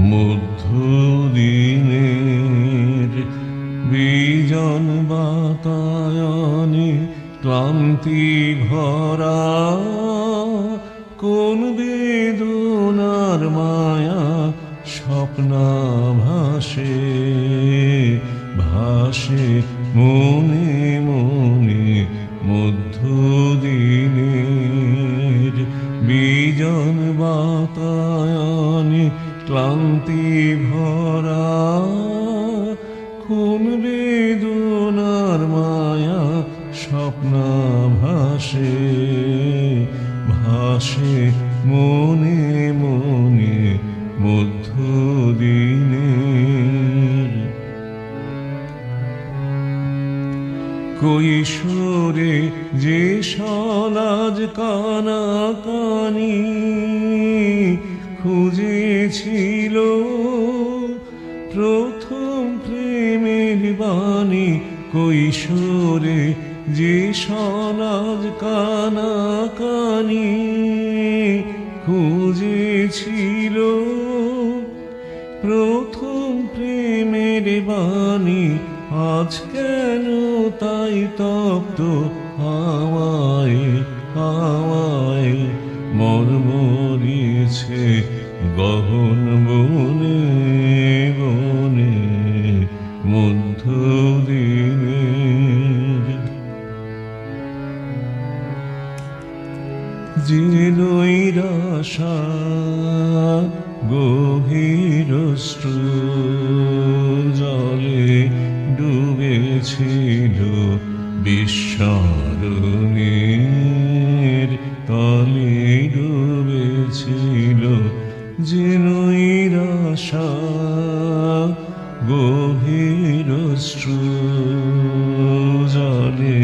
মধ্যদিনের বিজন বাতায়নে ক্লান্তি ভরা কোন বেদনার মায়া স্বপ্নাভাসে ভাসে মনে মনে মধ্যদিনের বিজন বাতায়নে ক্লান্তি ভরা কোন বেদনার মায়া স্বপ্নাভাসে ভাসে মনে মনে মধ্যদিনের কৈশোরে যে সলাজ কানাকানি খুঁজেছিল প্রথম প্রেমের বাণী কৈশোরে যে সলাজ কানাকানি খুঁজেছিল প্রথম প্রেমের বাণী আজ কেন তাই তপ্ত হাওয়ায় হাওয়ায় মরমরিছে গহন বনে বনে মধ্যদিনের যে নৈরাশা গভীর জলে ডুবেছিল বিস্মরণের তলে ডুবেছিল যে নৈরাশা গভীর জলে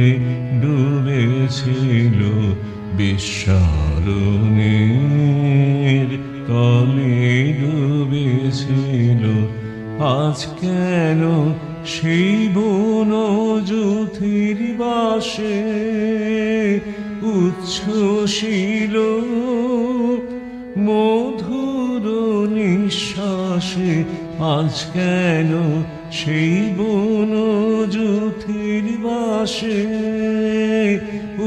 ডুবেছিল বিস্মরণের তলে ডুবেছিল আজ কেন সেই বনজ্যোতির বাসে উচ্ছ্বসিল মধুর নিঃশ্বাসে আজ কেন সেই বনজ্যোতির বাসে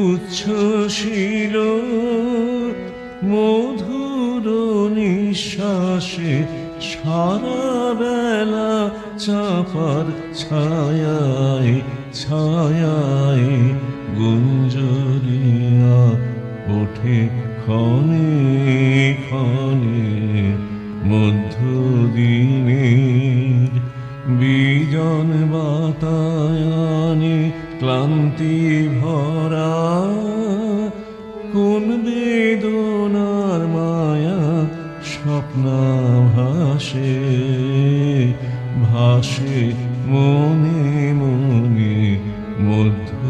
উচ্ছ্বসিল মধুর নিঃশ্বাসে সারা বেলা চাপার ছায়ায় ছায়ায় গুঞ্জরিয়া ওঠে ক্ষণে ক্ষণে মধ্যদিনের বিজন বাতায়নে ক্লান্তি ভরা কোন বেদনার মায়া স্বপ্নাভাসে ভাসে মনে মনে মধ্য